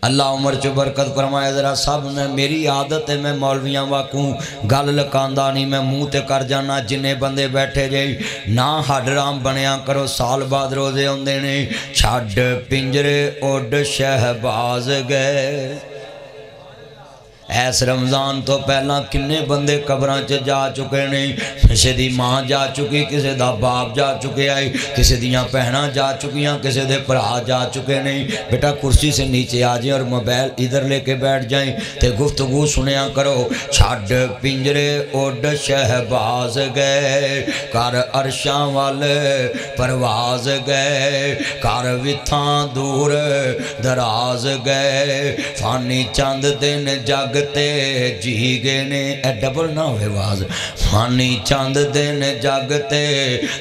اللہ عمر چ برکت فرمائے ذرا سب نے میری عادت ہے میں مولویاں واکوں گل لکاندا نہیں میں منہ تے کر جانا جنے بندے بیٹھے جے نہ ہڈ رام بنیا کرو سال بعد روزے ہوندے نے چھڈ پنجرے اڈ شہباز گئے ایس رمضان تو پہلا کنے بندے قبراں چ جا چکے نے کسی دی ماں جا چکی کسی دا باپ جا چکے آئے کسی دیاں پہنا جا چکیاں کسی دے پرا جا چکے نہیں بیٹا کرسی سے نیچے آ جائیں اور موبائل ادھر لے کے بیٹھ جائیں تے گفتگو سنیا کرو چھڈ پنجرے اڈ شہباز گئے کر عرشاں والے پرواز گئے کر وتھاں دور دراز گئے فانی چند دن جگ تے جی گئے نے اے ڈبل نہ ہوئے واز فانی چند دن جگ تے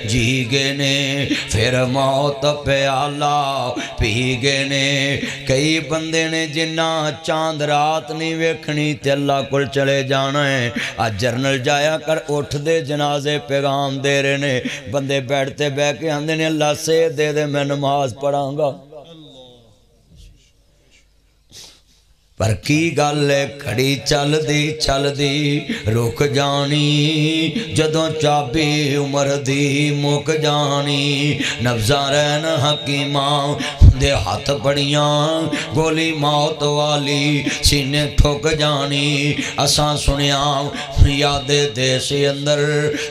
جی گئے نے پھر موت پیالہ پی گئے نے کئی بندے نے جنہ چاند رات نہیں ویکھنی تے اللہ کل چلے جانا ہے آج جرنل جایا کر اٹھ دے جنازے پیغام دے رہے نے بندے بیٹھتے بے کے آندے نے اللہ سے دے دے میں نماز پڑھاں گا پر کی گل کھڑی چل دی رک جانی جدوں چابی عمر دی مک جانی نبضاں رہن حکیماں دے ہاتھ پڑیاں گولی موت والی سینے ٹھک جانی اساں سنیاں یاد دیس اندر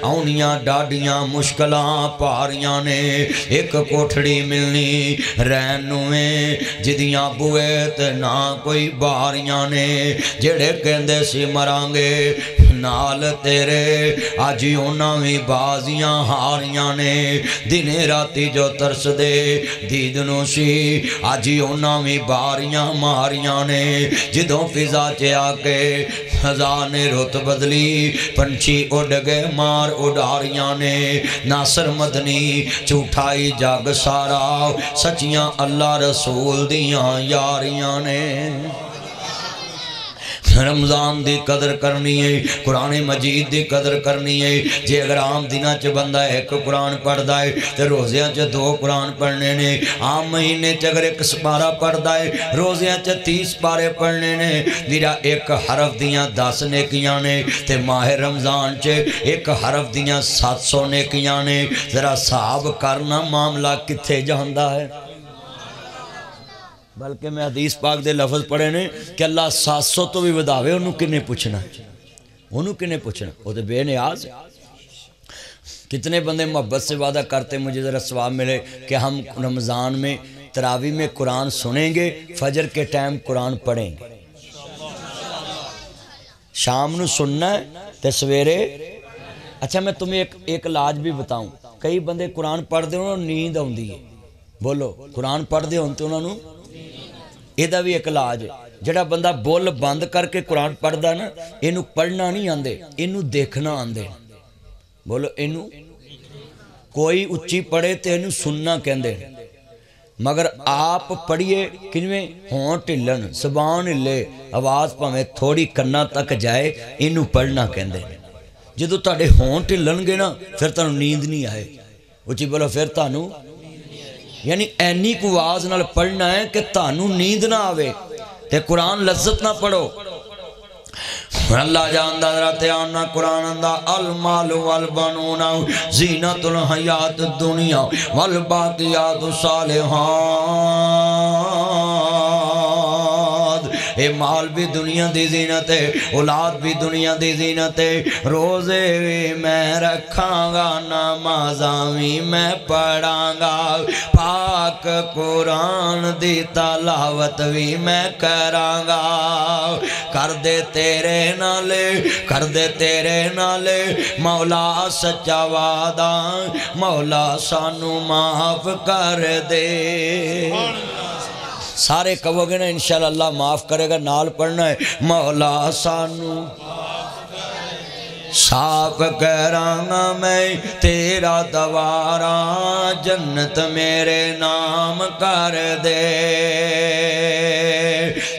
آنیاں ڈاڈیاں مشکلاں پاریاں نے ایک کوٹھڑی ملنی رہنویں جدیاں بوئے تے نہ کوئی باریاں نے جڑے کہندے سی مرانگے نال تیرے آجی اونا بھی بازیاں ہاریاں نے دنے راتی جو ترس دے دیدنو سی آجی اونا بھی باریاں ماریاں نے جدوں فضا چے آکے خزاں نے رت بدلی پنچھی اڑ گئے مار اڑاریاں نے ناصر مدنی جھوٹائی جگ سارا سچیاں اللہ رسول دیاں یاریاں نے رمضان دی قدر کرنی ہے قرآن مجید دی قدر کرنی ہے جے اگر عام دنہ چ بندہ ایک قرآن پڑھ دائے تو روزیاں چ 2 قرآن پڑھنے نے عام مہینے چ اگر 1 سپارہ پڑھ دائے روزیاں چ 30 پارے پڑھنے نے میرا ایک حرف دیاں 10 نیکیاں نے تے ماہ رمضان چ ایک حرف دیاں 700 نیکیاں نے ذرا صاحب کرنا معاملہ کتھے جاندہ ہے بلکہ میں حدیث پاک دے لفظ پڑھے نے کہ اللہ 700 تو بھی وداوے انہوں کنے پوچھنا وہ تو بے نیاز کتنے بندے محبت سے وعدہ کرتے مجھے ذرا ثواب ملے کہ ہم رمضان میں تراویح میں قرآن سنیں گے فجر کے ٹائم قرآن پڑھیں گے شام نو سننا ہے تے سویرے اچھا میں تمہیں ایک علاج بھی بتاؤں کئی بندے قرآن پڑھ دے انہوں نیند آندی ہے بولو قرآن پڑھ دے ہوتے انہوں یہ بھی ایک علاج ہے جڑا بندہ بول بند کر کے قرآن پڑھ دا نا اینو پڑھنا نہیں آندے اینو دیکھنا آندے بولو اینو کوئی اچھی پڑھے تے اینو سننا کہندے مگر آپ پڑھئے کنویں ہونٹ ہلن زبان ہلے آواز پاویں تھوڑی کنا تک جائے اینو پڑھنا کہندے جدو تہاڈے ہونٹ ہلن گے نا پھر تانوں نیند نہیں آئے اچھی بولو پھر تانوں یعنی اینی کو آواز نال پڑھنا ہے کہ تانوں نیند نہ آوے تے قرآن لذت نہ پڑھو اللہ جاندہ ذرا تیانہ قرآن دا المال والبنون زینت الحیات الدنیا والباقیات الصالحات اے مال بھی دنیا دی زینت ہے اولاد بھی دنیا دی زینت ہے روزے بھی میں رکھاں گا نمازاں بھی میں پڑھاں گا پاک قرآن دی تلاوت بھی میں کراں گا کر دے تیرے نالے مولا سچا وعدہ مولا سانو معاف کر دے سارے کہو گے نا انشاءاللہ اللہ معاف کرے گا نال پڑھنا ہے مولا سانو صاف کرانا میں تیرا دوارا جنت میرے نام کر دے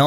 9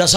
10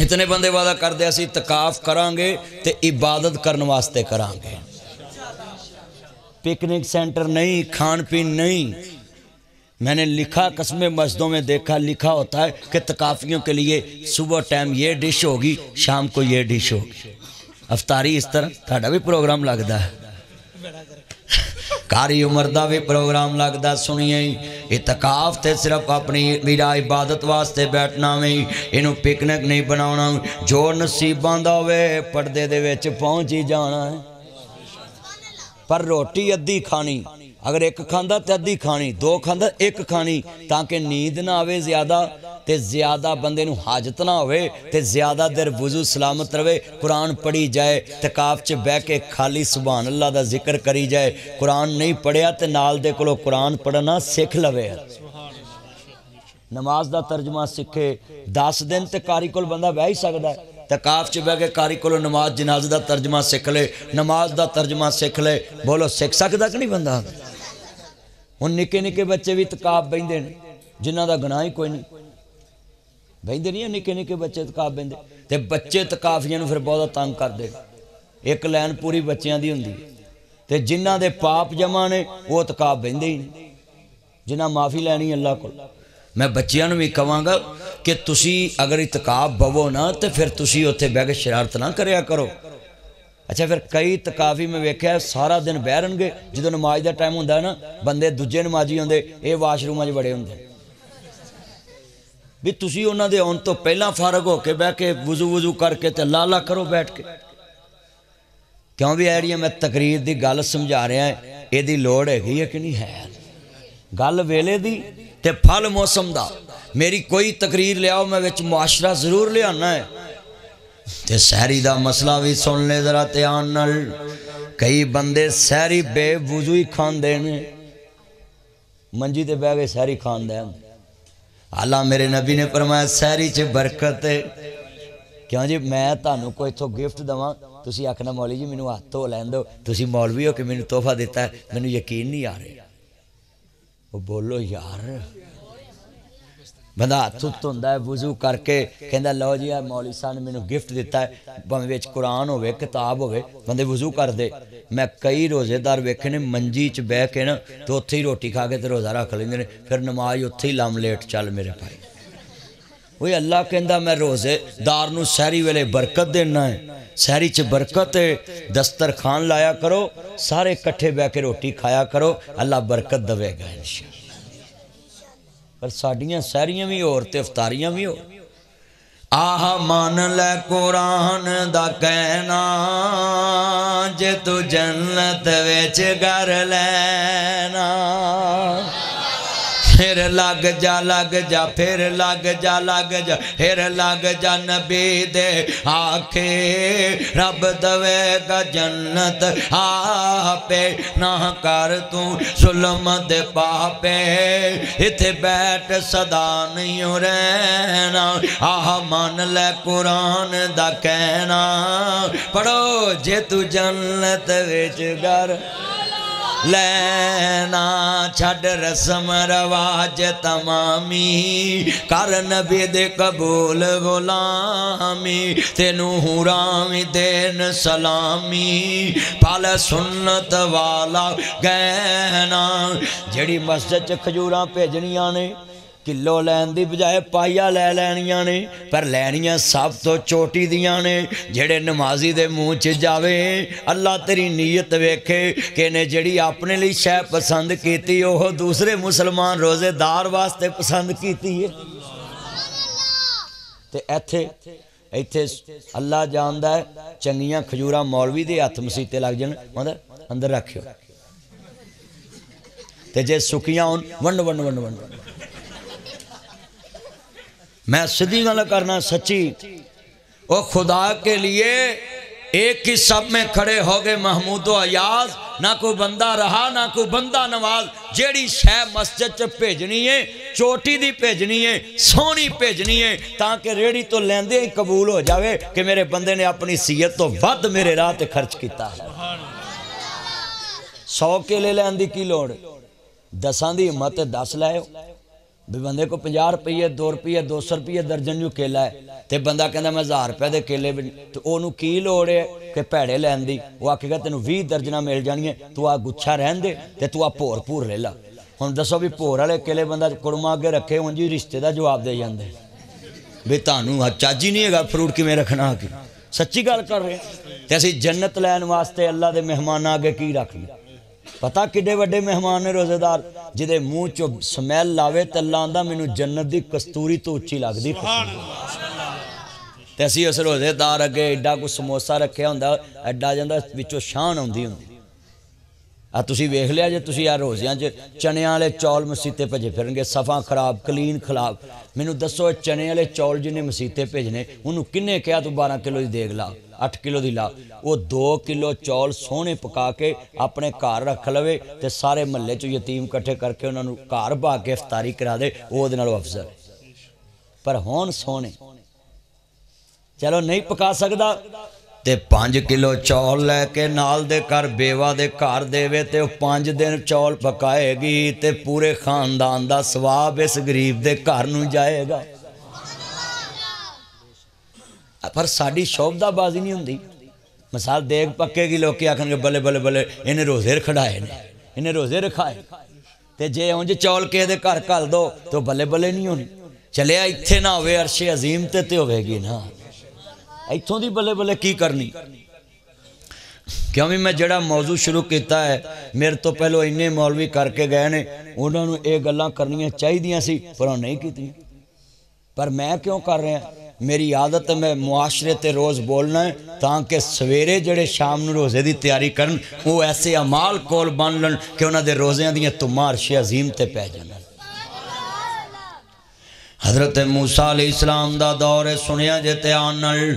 اتنے بندے وعدہ کر دیا سی اعتکاف کرانگے تے عبادت کرنے واسطے کرانگے، پکنک سینٹر نہیں، کھان پین نہیں۔ میں نے لکھا قسمیں مسجدوں میں دیکھا لکھا ہوتا ہے کہ اعتکافیوں کے لیے صبح ٹائم یہ ڈش ہوگی، شام کو یہ ڈش ہوگی، افطاری اس طرح۔ تھوڑا بھی پروگرام لگتا ہے، کاری عمر دا بھی پروگرام لگتا، سنیے اعتکاف تے صرف اپنی میرا عبادت واسطے بیٹھنا میں، انہوں پکنک نہیں بناونا، جو نصیباں دا ہوئے پردے دے وچ پہنچ ہی جانا ہے۔ پر روٹی ادھی کھانی، اگر ایک کھاندہ تے ادھی کھانی، دو کھاندہ ایک کھانی، تاکہ نیند نہ آوے زیادہ تے زیادہ بندے نو حاجت نہ ہوئے تے زیادہ در وضو سلامت روے، قرآن پڑھی جائے، اعتکاف چ بہ کے خالی سبحان اللہ دا ذکر کری جائے، قرآن نہیں پڑھیا تے نال دے کولو قرآن پڑھنا سکھ لوے۔ نماز دا ترجمہ سکھے، 10 دن تے کاری کول بندہ بہ ہی سکدا ہے، اعتکاف چ بہ کے کاری کولو نماز جنازہ دا ترجمہ سکھ لے، نماز دا ترجمہ سکھ لے، بولو سکھ سکدا کہ نہیں بندہ؟ ہن نکے نکے بچے بھی اعتکاف بیندے نے جنہ دا گناہ ہی کوئی نہیں، بیندے نہیں ہیں نکے نکے بچے اعتکاف بیندے، تے بچے اعتکافیاں نو پھر بہت تنگ کر دے، ایک لین پوری بچیاں دی ہوندی تے جنہ دے پاپ جمع نے وہ اعتکاف بیندے ہی نہیں، جنہ معافی لینی اللہ کو۔ میں بچیاں نو بھی کہاں گا کہ تسی اگر اعتکاف بوو نا تے پھر تسی اوتھے بیٹھ کے شرارت نہ کریا کرو۔ اچھا پھر کئی اعتکافی میں ویکھیا سارا دن بہرن گے، جدو نماز دا ٹائم ہوندا ہے نا بندے دوجے نمازی ہوندے اے واش روم وچ بڑے ہوندے، بھی تسی انہاں دے اون تو پہلا فارغ ہو کے بیٹھ کے وضو کر کے تے اللہ کرو بیٹھ کے۔ کیوں بھی ایڑی میں تقریر دی گل سمجھا رہا ہے، اے دی لوڑ ہے کہ نہیں ہے؟ گل ویلے دی تے پھل موسم دا، میری کوئی تقریر لے آؤ میں وچ معاشرہ ضرور لے آنا ہے۔ تے سحری دا مسئلہ بھی سن لے ذرا دھیان نال، کئی بندے سحری بے وضو ہی کھان دے نے، منجی تے بیٹھ کے سحری کھان دے۔ اللہ میرے نبی نے فرمایا سحری چ برکت ہے۔ کیوں جی میں تانوں کوئی تو گفٹ دواں تسی آکھنا مولوی جی مینوں ہاتھ دھو لین دو، تسی مولوی ہو کہ مینوں تحفہ دیتا ہے، مینوں یقین نہیں آ رہا۔ وہ بولو یار، بندہ ہاتھ دھوندا ہے وضو کر کے کہندا لو جی مولوی صاحب نے مینوں گفٹ دیتا ہے، بھاویں وچ قرآن ہوے کتاب ہوے، بندے وضو کر دے۔ میں کئی روزے دار ویکھے نے منجی چ بہ کے نا تو اوتھے ہی روٹی کھا کے تے روزہ رکھ لیندے نے، پھر نماز اوتھے ہی لام لیٹ چل میرے بھائی۔ وہی اللہ کہندا میں روزے دار نو سحری ویلے برکت دینا ہے، سحری چ برکت ہے، دسترخوان لایا کرو، سارے کٹھے بہ کے روٹی کھایا کرو، اللہ برکت دے گا انشاءاللہ۔ پر ساڑیاں سحریاں بھی اور تے افطاریاں بھی ہو۔ آہ مان لے قرآن دا کہنا، جے تو جنت ویچ گر لینا، پھر لگ جا پھر لگ جا پھر لگ جا نبی دے آکھے، رب دوے گا جنت آپے، نہ کر تو ظلم دے پاپے، اتھے بیٹھ صدا نہیں رہنا۔ آہ مان لے قرآن دا کہنا، پڑھو جے تو جنت وچ گر لینا، چھڑ رسم رواج تمامی، کر نبی دے قبول غلامی، تینوں حرامی دین سلامی، پال سنت والا گہنا۔ جڑی مسجد چ کھجوراں بھیجنیاں نے کلو لین دی بجائے پائیا لے لینیاں نے، پر لینیاں سب تو چوٹی دیاں نے۔ جڑے نمازی دے منہ چ جاوے اللہ تیری نیت ویکھے کہ نے جڑی اپنے لیے شے پسند کیتی وہ دوسرے مسلمان روزے دار واسطے پسند کیتی ہے۔ تے ایتھے اللہ جاندا ہے چنگیاں کھجوراں مولوی دے ہاتھ مسیتے لگ جان اندر رکھیو، تے جے سکیاں ہون ونڈ ونڈ ونڈ ونڈ۔ میں صدی گل کرنا سچی، او خدا کے لیے ایک ہی سب میں کھڑے ہو گئے محمود و ایاز، نہ کوئی بندہ رہا نہ کوئی بندہ نواز۔ جیڑی شے مسجد چ بھیجنی ہے چوٹی دی بھیجنی ہے، سونی بھیجنی ہے، تاکہ ریڑی تو لیندے ہی قبول ہو جاوے کہ میرے بندے نے اپنی سیت تو ود میرے راہ تے خرچ کیتا ہے۔ 100 کیلے لین دی کی لوڑ، 10 دی ہمت 10 لائے، بھی بندے کو 50 روپیے 2 روپیے 200 روپیے درجن جو کیلا ہے تے بندہ کہندا میں 1000 روپے دے کیلے تو اونوں کی لوڑ ہے کہ پیڑے لین دی وہ آکھے گا تینوں 20 درجناں مل جانیاں تو آ گچھا رہن دے تے تو آ پور پور لے لا ہن دسو بھی پور والے کیلے بندہ کڑما اگے رکھے ہوں جی رشتے دا جواب دے جاندے بھی تانوں چاجی نہیں ہے گا فروٹ کیویں رکھنا کہ سچی گل کر رہے ہیں تے اسی جنت لین واسطے اللہ دے مہماناں اگے کی رکھ لیا پتہ کڈے وڈے مہمان نے روزے دار جدے منہ چو سمیل لاوے تے اللہ آندا مینوں جنت دی کستوری تو اچھی لگدی تے اسی اس روزے دار اگے ایڈا کو سموسا رکھیا ہوندا ایڈا جاندا وچوں شان ہوندی تسی ویکھ لیا جے تسی آ روزیاں چ چنے والے چول مسیتے بھجے پھرن گے صفا خراب کلین خراب مینوں دسو چنے والے چول جنے مسیتے بھیجنے انہوں کنے کہا تو 12 کلو دی دیگ لا 8 کلو دی لا وہ 2 کلو چول سونے پکا کے اپنے گھر رکھ لوے تے سارے محلے چ یتیم کٹھے کر کے انہوں گھر با کے افطاری کرا دے وہ دے نالوں افضل پر ہون سونے چلو نہیں پکا سکدا تے 5 کلو چول لے کے نال دے کر بیوہ دے کار دے وے تے 5 دن چول پکائے گی تے پورے خاندان دا ثواب اس غریب دے کار نوں جائے گا پر ساڑی شوبدہ بازی نہیں ہوندی مثال دیکھ پکے گی لوگ کیا کھنگے بلے بلے بلے انہیں روزے رکھڑائے انہیں روزے رکھائے تے جے ہونجے چول کے دے کار کال دو تو بلے بلے نہیں ہونی چلے اتھے نہ ہوئے عرش عظیم تے ہوئے گی نا ایتھوں دی بلے بلے کی کرنی کیوں بھی میں جڑا موضوع شروع کیتا ہے میرے تو پہلو انہیں مولوی کر کے گئے نے انہوں نے ایک گلاں کرنی چاہی دیاں سی پر انہوں نہیں کیتی پر میں کیوں کر رہے ہیں میری عادت ہے میں معاشرے تے روز بولنا ہے تاکہ سویرے جڑے شام نو روزے دی تیاری کرن وہ ایسے عمال کول بن لن کہ انہاں دے روزیاں دیاں تمہار عرش عظیم تے پہ جانا حضرت موسیٰ علیہ السلام دا دور سنیا جتے آنل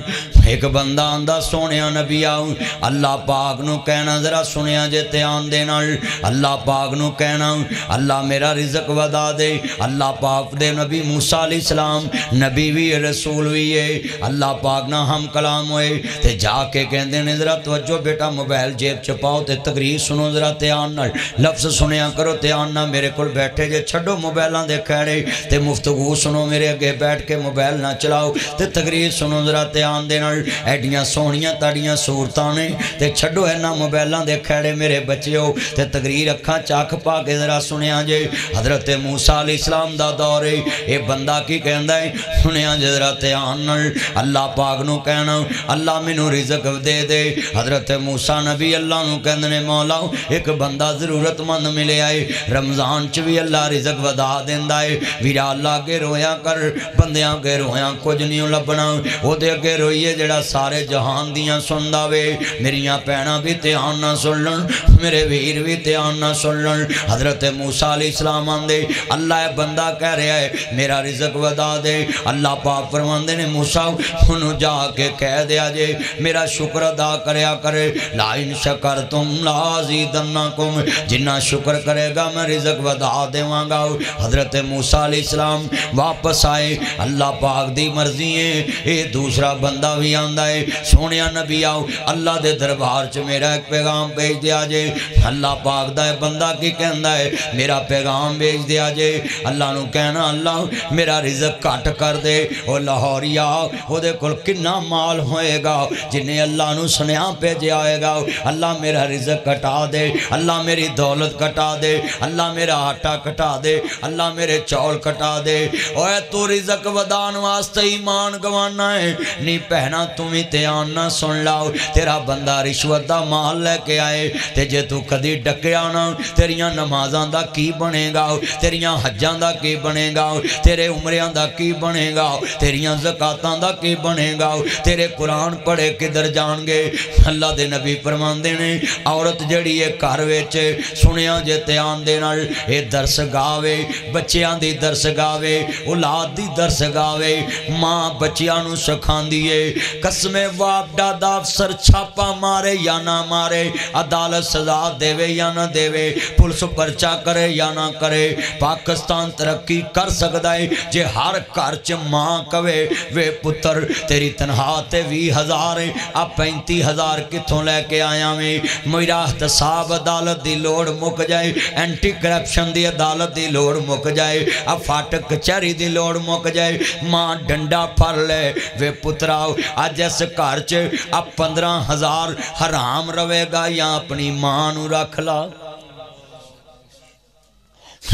ایک بندہ آندہ سونیا نبی آؤں اللہ پاک نو کہنا ذرا سنیا جتے آن دینل اللہ پاک نو کہنا اللہ میرا رزق ودا دے اللہ پاک دے نبی موسیٰ علیہ السلام نبی بھی رسول بھی ہے اللہ پاک نہ ہم کلام ہوئے تے جا کے کہندے نے ذرا توجہ بیٹا موبائل جیب چپاؤ تے تقریر سنو ذرا تے آنل لفظ سنیا کرو تے آننا میرے کل بیٹھے جے چھڑو موبائلان دے کھڑے تے مفتگو سنو میرے اگے بیٹھ کے موبائل نہ چلاؤ تے تقریر سنو ذرا دھیان دے نال ایڈیاں سونیاں تاڑیاں صورتاں نے تے چھڈو ہے نا موبائلاں دے کھڑے میرے بچیو تے تقریر اکھاں چاک پا کے ذرا سنیا جے حضرت موسیٰ علیہ السلام دا دور ہے اے بندہ کی کہندا ہے سنیا جے ذرا دھیان نال اللہ پاک نو کہنا اللہ مینوں رزق دے دے حضرت موسیٰ نبی اللہ نو کہندے نے مولا ایک بندہ ضرورت مند ملے آئے رمضان چ بھی اللہ رزق ودا دیندا ہے ویرا اللہ کے رویا کر بندیاں کے رویاں کچھ نہیں لبنا وہ دے کے روئیے جڑا سارے جہان دیاں سندا وے میریاں پینا بھی دھیان نہ سن لن میرے ویر بھی دھیان نہ سن لن حضرت موسیٰ علیہ السلام آندے اللہ بندہ کہہ رہا ہے میرا رزق ودا دے اللہ پاک فرماندے نے موسیٰ انہوں جا کے کہہ دیا جے میرا شکر ادا کریا کرے لا ان شکرتم لا ازیدنکم جنہ شکر کرے گا میں رزق ودا دیواں گا حضرت موسیٰ علیہ السلام واپس آئے اللہ پاک دی مرضی ہے اے دوسرا بندہ بھی آندہ ہے سونیا نبی آؤ اللہ دے دربار چ میرا ایک پیغام بھیج دیا جے اللہ پاک دا بندہ کی کہندہ ہے میرا پیغام بھیج دیا جے اللہ نو کہنا اللہ میرا رزق کٹ کر دے او لاہوریا او دے کل کنا مال ہوئے گا جنہیں اللہ نو سنیا پہ جائے گا اللہ میرا رزق کٹا دے اللہ میری دولت کٹا دے اللہ میرا آٹا کٹا دے اللہ میرے چول کٹا دے اوے تو رزق ودان واسطے ایمان گوانا ہے نہیں پہنا تمہیں دھیان نہ سن لاؤ تیرا بندہ رشوت دا مال لے کے آئے تے جے تو کدی ڈکیا نہ تیریاں نمازاں دا کی بنے گا تیریاں حجاں دا کی بنے گا تیرے عمریاں دا کی بنے گا تیریاں زکاتاں دا کی بنے گا تیرے قرآن پڑھے کدھر جان گے اللہ دے نبی فرماندے نے عورت جڑی ہے گھر وچ سنیا جے دھیان دے نال اے درس گاوے بچیاں دی درس گاوے اولاد دی درس گاوے ماں بچیاں نو سکھاندی ہے قسم باپ دادا افسر چھاپا مارے یا نہ مارے عدالت سزا دیوے یا نہ دیوے پولیس پرچہ کرے یا نہ کرے پاکستان ترقی کر سکتا ہے جے ہر گھر چ ماں کہے وے پتر تیری تنہا تے 20,000 ہے اب 35,000 کتھوں لے کے آیا میں میرا احتساب عدالت دی لوڑ مک جائے اینٹی کرپشن دی عدالت دی لوڑ مک جائے اب فاٹک کچہری دی لوڑ مک جائے ماں ڈنڈا پھڑ لے وے پتراؤ آج اس گھر چ اب 15,000 حرام روے گا یا اپنی ماں نو رکھ لا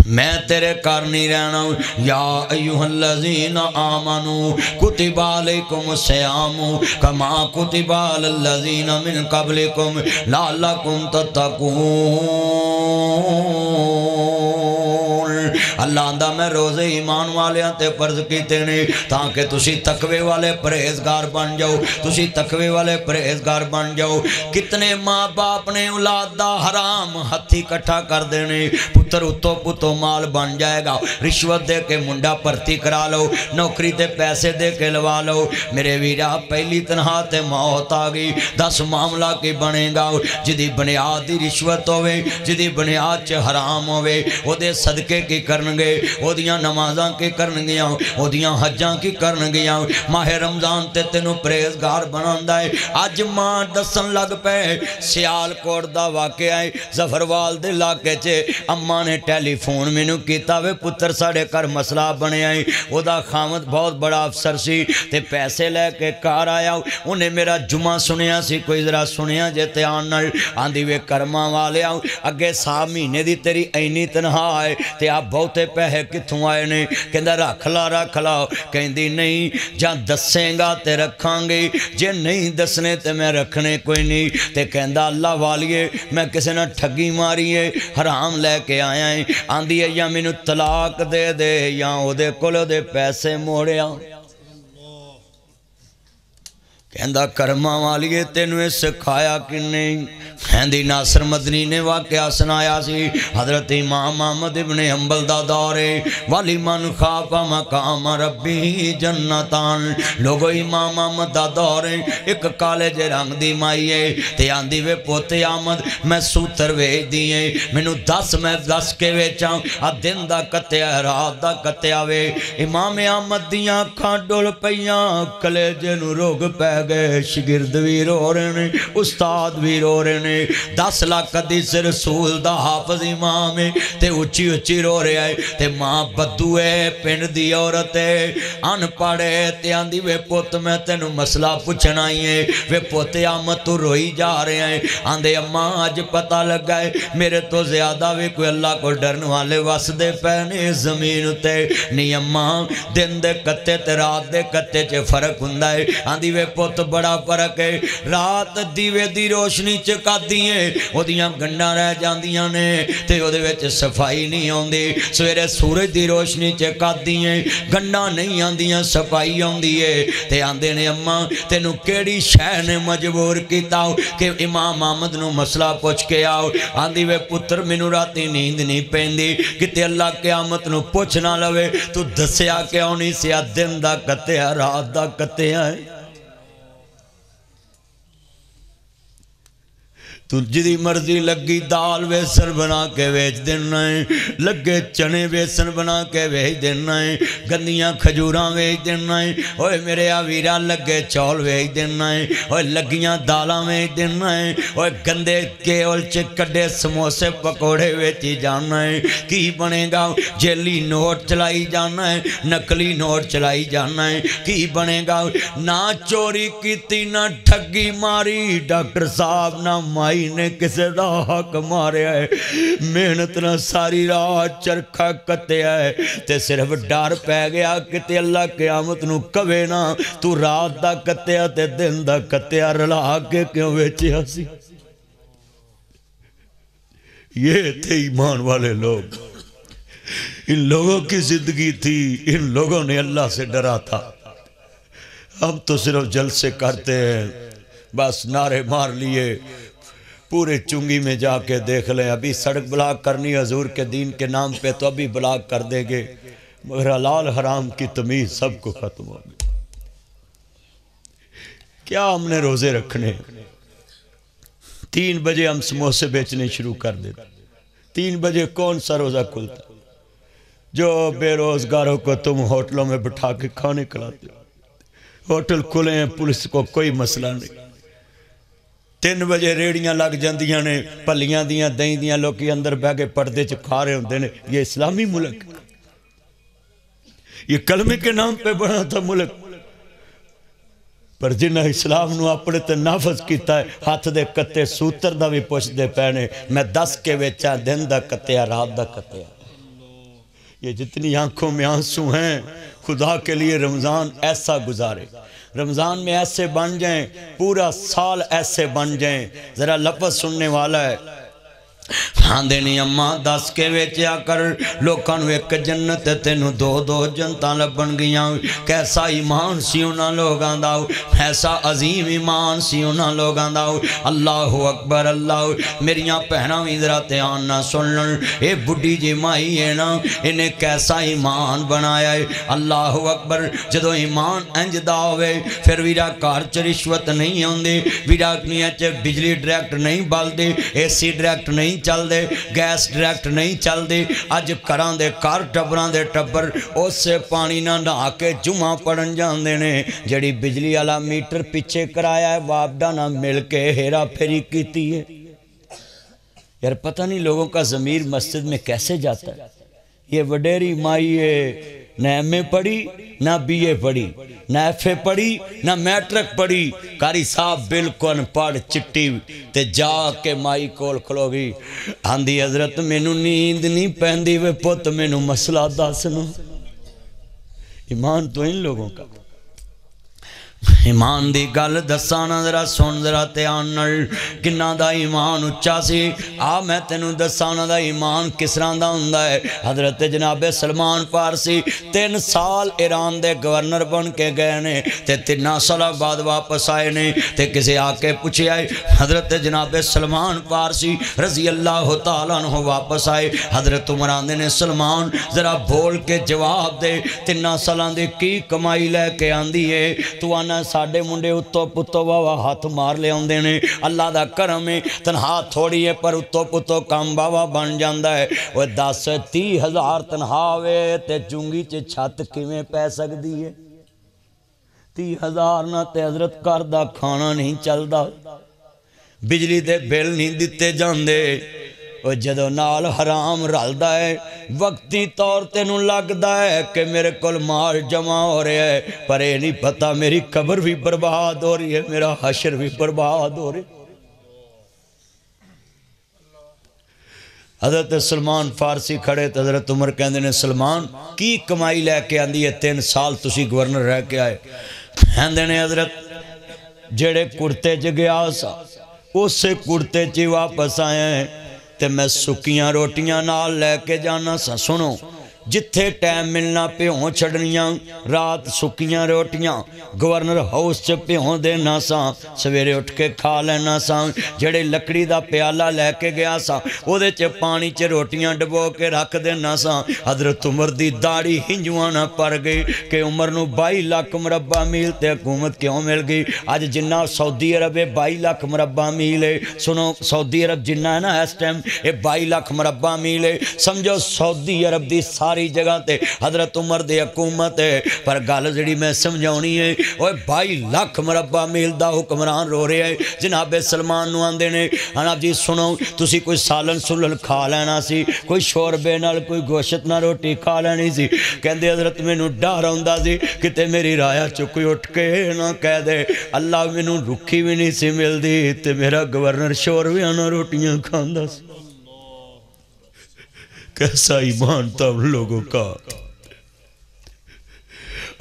میں تیرے کر نہیں رہنا ہوں یا ایوہ الذین آمنوا کتب علیکم الصیام کما کتب علی الذین من قبلکم لعلکم تتقون اللہ اندہ میں روزے ایمان والے تے فرض کیتے نے تاکہ تسی تقوی والے پرہیزگار بن جاؤ تسی تقوی والے پرہیزگار بن جاؤ کتنے ماں باپ نے اولاد دا حرام ہتھی کٹھا کر دینے پتر اتو پتو مال بن جائے گا رشوت دے کے منڈا پرتی کرا لو نوکری تے پیسے دے کے لوا لو میرے ویرا پہلی تنہا تے موت آگئی 10 معاملہ کی بنے گا جدی بنیاد دی رشوت ہوئے جدی بنیاد چے حرام ہوئے او دے صدقے کی کرنگے او دیاں نمازاں کی کرنگیاں او دیاں حجاں کی کرنگیاں ماہ رمضان تے تینوں پریزگار بناندہ ہے آج ماں دسن لگ پہ سیال کوٹ دا واقعہ ہے ظفروال دے لاکے چے اماں نے ٹیلی فون میں نو کیتا وے پتر ساڑے کر مسئلہ بنے آئی او دا خامد بہت بڑا افسر سی تے پیسے لے کے کار آیا انہیں میرا جمعہ سنیا سی کوئی ذرا سنیا جیتے آنر آندھی وے کرما والے آؤ اگے 6 مہینے دی تیری اینی تنہا آئے تے آپ بہتے پہے کتھوں آئے نے کہندہ رکھ لا کہندی نہیں جہاں دسیں گا تے رکھاں گے جے نہیں دسنے تے میں رکھنے کوئی نہیں تے کہندہ اللہ والیے میں کسے نہ ٹھگی ماری ہے حرام لے کے آیا ہے آندھی ہے یا مینو طلاق دے دے یا او دے کولو دے پیسے موڑیا کہندہ کرما والیے تینوے سکھایا کہ نہیں ہندی ناصر مدنی نے واقعہ سنایا سی حضرت امام احمد ابن حنبل دا دورے والی من خوافا مقام ربی جنتان لوگو امام احمد دا دورے ایک کالج رنگ دی مائیے تے آندھی وے پوتے آمد میں سوتر ویج دیئے منو 10 میں 10 کے ویچاں دن دا کتے رات دا کتے آوے امام احمد دیاں کھان ڈول پیاں کلیجے نو روگ پہ گئے شگرد بھی رو رہے نے استاد بھی رو رہے نے 10 لاکھ حدیث رسول دا حافظ امام تے اچھی اچھی رو رہے آئے تے ماں بدو ہے پنڈ دی عورت ہے ان پڑے تے آندھی وے پوت میں تینو مسئلہ پوچھنا ہی ہے وے پوتے آمد تو روئی جا رہے ہیں آندھے اماں آج پتہ لگا ہے میرے تو زیادہ بھی کوئی اللہ کو ڈرن والے واسدے پہنے زمین تے نہیں اماں دن دے کتے تے رات دے کتے چے فرق ہندہ ہے آندھی وے پوت بڑا فرق ہے رات دیوے دی روشنی چکا دیئے او دیاں گنڈا رہ جاندیاں نے تے او دے ویچ صفائی نہیں ہوندی سویرے سورج دی روشنی چکا دیئے گنڈا نہیں آندیاں صفائی ہوندیے تے آندے نے اماں تینو کیڑی شہ نے مجبور کیتا ہو کہ امام آمد نو مسئلہ پوچھ کے آؤ آندھی وے پتر منو راتی نیند نہیں پیندی کتے اللہ قیامت نو پوچھ نہ لوے تو دسیا کہ ہونی سیا دن دا کتے ہیں رات دا کتے ہیں تو جدی مرضی لگی دال ویسن بنا کے ویچ دینا ہے لگے چنے ویسن بنا کے ویچ دینا ہے گندیاں کھجوراں ویچ دینا ہے اوہ میرے آویرہ لگے چول ویچ دینا ہے اوہ لگیاں دالاں ویچ دینا ہے اوہ گندے کے اولچے کڈے سموسے پکوڑے ویچی جانا ہے کی بنے گا جیلی نوٹ چلائی جانا ہے نکلی نوٹ چلائی جانا ہے کی بنے گا نہ چوری کیتی نہ ٹھگی ماری ڈاکٹر صاحب نہ مائی نے کسے دا حق مارے آئے محنت نہ ساری رات چرکھا کتے آئے تے صرف ڈار پہ گیا کتے اللہ قیامت نو کبے نا تو رات دا کتے آتے دن دا کتے آ رلا کے کیوں بیچے ہسی یہ تھے ایمان والے لوگ ان لوگوں کی زندگی تھی ان لوگوں نے اللہ سے ڈرا تھا ہم تو صرف جلسے کرتے ہیں بس نعرے مار لیے پورے چنگی میں جا کے دیکھ لیں ابھی سڑک بلاک کرنی حضور کے دین کے نام پہ تو ابھی بلاک کر دیں گے مگر حلال حرام کی تمیز سب کو ختم ہو گئی۔ کیا ہم نے روزے رکھنے؟ 3 بجے ہم سموسے بیچنے شروع کر دیتے۔ 3 بجے کون سا روزہ کھلتا؟ جو بے روزگاروں کو تم ہوٹلوں میں بٹھا کے کھانے کھلاتے ہو۔ ہوٹل کھلے ہیں، پولیس کو کوئی مسئلہ نہیں۔ 3 بجے ریڑیاں لگ جاندیاں نے، پلیاں دیاں دہیں دیاں، لوکی اندر بہ کے پردے چ کھا رہے ہوندے نے۔ یہ اسلامی ملک، یہ کلمے کے نام پہ بنا تھا ملک، پر جنہیں اسلام نو اپنے تے نافذ کیتا ہے، ہاتھ دے کتے سوتر دا بھی پوچھ دے پینے، میں 10 کے ویچا، دن دا کتیا، رات دا کتیا۔ یہ جتنی آنکھوں میں آنسو ہیں، خدا کے لیے رمضان ایسا گزارے، رمضان میں ایسے بن جائیں، پورا سال ایسے بن جائیں۔ ذرا لفظ سننے والا ہے، ہاں دینی اماں 10 کے ویچیا کر، لوکانو ایک جنت تینو 2 جنتاں لبن گیاں۔ کیسا ایمان سی انہاں لوگاں دا، ایسا عظیم ایمان سی انہاں لوگاں دا۔ اللہ اکبر، اللہ۔ میریاں پہناں بھی ذرا دھیان نہ سنن، اے بڈھی جی مائی ہے نا، انہیں کیسا ایمان بنایا ہے۔ اللہ اکبر۔ جدو ایمان انج دا ہوئے، پھر ویرا کار چ رشوت نہیں ہوندی، ویرا کنیا چ بجلی ڈائریکٹ نہیں بلدی، اے سی ڈائریکٹ نہیں چل دے، گیس ڈائریکٹ نہیں چل دے۔ اج کراں دے کار، ٹبراں دے ٹبر اس سے پانی نہ نہا کے جمعہ پڑھن جاندے نے۔ جڑی بجلی والا میٹر پیچھے کرایا ہے، واپڈا نہ مل کے ہیرا پھیری کیتی ہے۔ یار پتہ نہیں لوگوں کا ضمیر مسجد میں کیسے جاتا ہے۔ یہ وڈیری مائی ہے، نہ ایم اے پڑھی، نہ بی اے پڑھی، نہ ایف اے پڑھی، نہ میٹرک پڑھی، کاری صاحب بالکل پڑھ چٹی تے جا کے مائی کول کھلو گئی، آندھی حضرت مینوں نیند نہیں پہندی وے پت مینوں مسئلہ دسنا۔ ایمان تو ان لوگوں کا، ایمان دی گل دسانا ذرا سن ذرا دھیان نال، کناں دا ایمان اچا سی۔ میں تینوں دسانا دا ایمان کس طرح دا ہوندا ہے۔ حضرت جناب سلمان فارسی 3 سال ایران دے گورنر بن کے گئے نے، تے 3 سال بعد واپس آئے نے، تے کسے آ کے پوچھے آئے حضرت جناب سلمان فارسی رضی اللہ تعالیٰ عنہ واپس آئے۔ حضرت عمر آندے نے سلمان ذرا بول کے جواب دے، 3 سالاں دی کی کمائی لے کے آندی ہے؟ تو آنا ساڑھے منڈے اتو پتو باوا ہاتھ مار لے ہوندے نے، اللہ دا کرم ہے، تنہا تھوڑی ہے پر اتو پتو کام باوا بن جاندہ ہے۔ وہ 10-30 ہزار تنہا ہوئے تے چونگی چے چھت کیویں پہ سکدی ہے؟ 30 ہزار نہ تے حضرت کردہ کھانا نہیں چلدا، بجلی دے بل نہیں دیتے جاندے۔ وہ جدو نال حرام رلدا ہے، وقتی طور تینوں لگدا ہے کہ میرے کل مال جمع ہو رہے ہے، پر یہ نہیں پتا میری قبر بھی برباد ہو رہی ہے، میرا حشر بھی برباد ہو رہی ہے۔ حضرت سلمان فارسی کھڑے تو حضرت عمر کہندے نے سلمان کی کمائی لے کے آندی ہے؟ 3 سال تسی گورنر رہ کے آئے۔ کہندے نے حضرت جڑے کرتے چ گیا سا اسے کرتے چ واپس آئے ہیں، تے میں سکیاں روٹیاں نال لے کے جانا سا۔ سنو، جتھے ٹائم ملنا پیوں چھڑنیاں، رات سکیاں روٹیاں گورنر ہاؤس چ پیوں دینا سا، سویرے اٹھ کے کھا لینا سا۔ جڑے لکڑی دا پیالہ لے کے گیا سا او دے چ پانی چ روٹیاں ڈبو کے رکھ دینا سا۔ حضرت عمر دی داڑھی ہنجواں نہ پڑ گئی کہ عمر نو 22 لاکھ مربع میل تے حکومت کیوں مل گئی؟ اج جنہ سعودی عرب 22 لاکھ مربع میل ہے، سنو سعودی عرب جنہ ہے نا اس ٹائم یہ 22 لاکھ مربع میل ہے، سمجھو سعودی عرب دی ساری جگہ تے حضرت عمر دی حکومت ہے۔ پر گل جڑی میں سمجھاونی ہے، اوہ 22 لاکھ مربع میل دا حکمران رو رہے ہے۔ جناب سلمان نو آندے نے جناب جی سنو تسی کوئی سالن سلن کھا لینا سی، کوئی شوربے نال کوئی گوشت نہ روٹی کھا لینی سی۔ کہندے حضرت مینوں ڈر ہوندا سی کتے میری رایا چ کوئی اٹھ کے نہ کہہ دے اللہ مینوں رکھی بھی نہیں سی ملدی تے میرا گورنر شوربیاں نال روٹیاں کھاندا سی۔ کیسا ایمان تھا ان لوگوں کا۔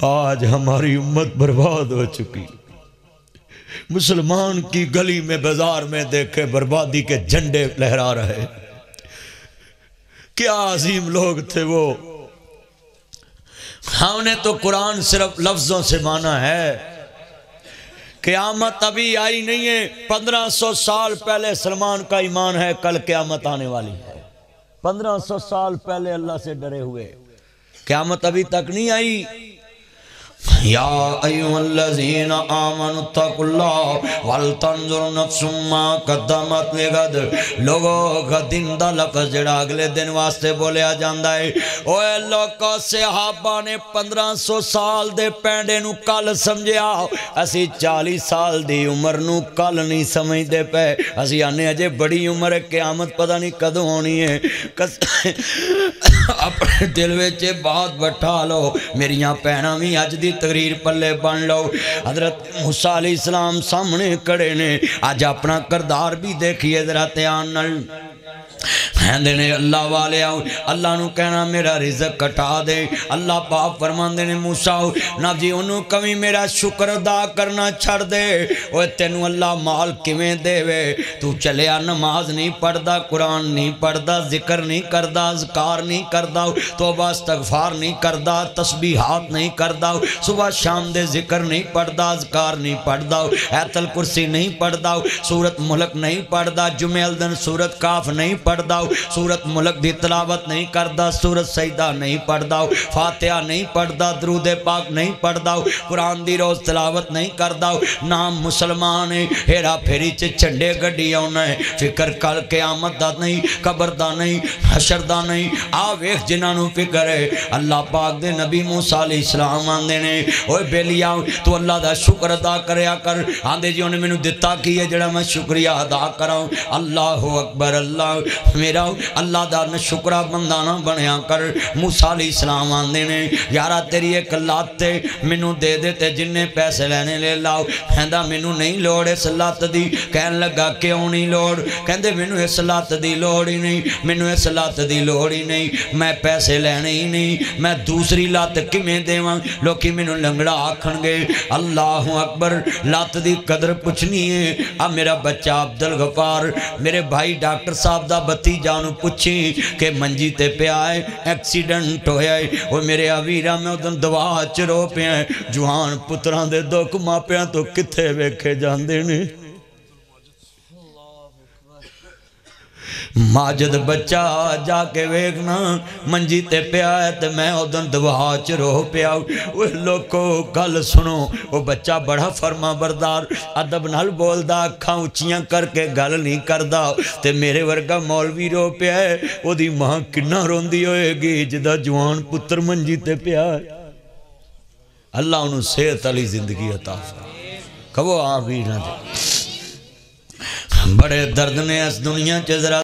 آج ہماری امت برباد ہو چکی، مسلمان کی گلی میں بازار میں دیکھے بربادی کے جھنڈے لہرا رہے۔ کیا عظیم لوگ تھے وہ۔ ہم نے تو قرآن صرف لفظوں سے مانا ہے، قیامت ابھی آئی نہیں ہے۔ 1500 سال پہلے سلمان کا ایمان ہے کل قیامت آنے والی ہے۔ 1500 سال پہلے اللہ سے ڈرے ہوئے قیامت ابھی تک نہیں آئی۔ یا ایھا الذین آمنوا اتقوا اللہ ولتنظر نفس ما قدمت لغد۔ لوگو دن دا لفظ جڑا اگلے دن واسطے بولیا جاندا ہے، اوے لوگو صحابہ نے 1500 سال دے پینڈے نو کل سمجھیا، اسی 40 سال دی عمر نو کل نہیں سمجھ دے پے، اسی آنے اجے بڑی عمر ہے، قیامت پتہ نہیں کدوں ہونی ہے۔ اپنے دل وچ بات بٹھا لو، میریاں پہنا بھی اج دی تقریر پلے بن لو۔ حضرت موسیٰ علیہ السلام سامنے کھڑے نے، آج اپنا کردار بھی دیکھیے ذرا دھیان نال۔ کہندے نے اللہ والے آؤ، اللہ نو کہنا میرا رزق کٹا دے۔ اللہ پاک فرماندے نے موسیٰ نہ جی انہوں کمی میرا شکر ادا کرنا چھڑ دے، اوہ تینوں اللہ مال کیویں دے وے، تو چلیا نماز نہیں پڑھدا، قرآن نہیں پڑھدا، ذکر نہیں کردا، اذکار نہیں کردا، توبہ استغفار نہیں کردا، تسبیحات نہیں کردا، صبح شام دے ذکر نہیں پڑھدا، اذکار نہیں پڑھدا، آیت الکرسی نہیں پڑھدا، سورت ملک نہیں پڑھدا، جمعہ الدن سورت کاف نہیں پڑھدا، سورت ملک دی تلاوت نہیں کردا، سورت سجدہ نہیں پڑھدا، فاتحہ نہیں پڑھدا، درود پاک نہیں پڑھدا، قرآن دی روز تلاوت نہیں کردا، نام مسلمان ہے، ہیرا پھیری چ چنڈے گڈی آنا ہے، فکر کل قیامت دا نہیں، قبر دا نہیں، حشر دا نہیں۔ آ ویکھ جنہاں نو فکر ہے، اللہ پاک دے نبی موسیٰ علیہ السلام آندے نے، اوے بیلیا تو اللہ دا شکر ادا کریا کر، آندے جی انہیں میں نو دتا کی ہے جڑا میں شکریہ ادا کراؤں۔ اللہ اکبر، اللہ میرا اللہ دا نہ شکرہ بندہ نہ بنیا کر۔ موسیٰ علیہ السلام آندے نے یارا تیری ایک لات تے منو دے دیتے جننے پیسے لینے لے لاؤ، کہندہ منو نہیں لوڑ اس لات دی، کہن لگا کیوں نہیں لوڑ، کہندے منو اس لات دی لوڑ ہی نہیں، منو اس لات دی لوڑ ہی نہیں، میں پیسے لینے ہی نہیں، میں دوسری لات کمیں دیواں، لوکی منو لنگڑا آکھن گے۔ اللہ اکبر، لات دی قدر پچھنی ہے۔ اب میرا بچہ عبدالغفار میرے بھائی ڈاکٹر صاحب دا بتی جانو پچھی کہ منجی تے پہ آئے ایکسیڈنٹ ہویا ہے، وہ میرے آویرہ میں ادھن دعا چرو پہ ہیں، جوان پتران دے دکھ ماں پہ ہیں تو کتھے ویکھے جاندے نے۔ ماجد بچہ جا کے ویکھنا منجی تے پہ آئے تے میں ادھن دعا چرو پہ آؤ۔ وہ لوگوں گل سنو، وہ بچہ بڑا فرما بردار ادب نال بولدا، اکھاں اچیاں کر کے گل نہیں کردا، تے میرے ورگا مولوی رو پہ آئے وہ دی ماں کنہ روندی ہوئے گی جدہ جوان پتر منجی تے پہ آئے۔ اللہ انہوں صحت علی زندگی عطا فرمائے، کہو آمین۔ بڑے درد نے اس دنیا چ ذرا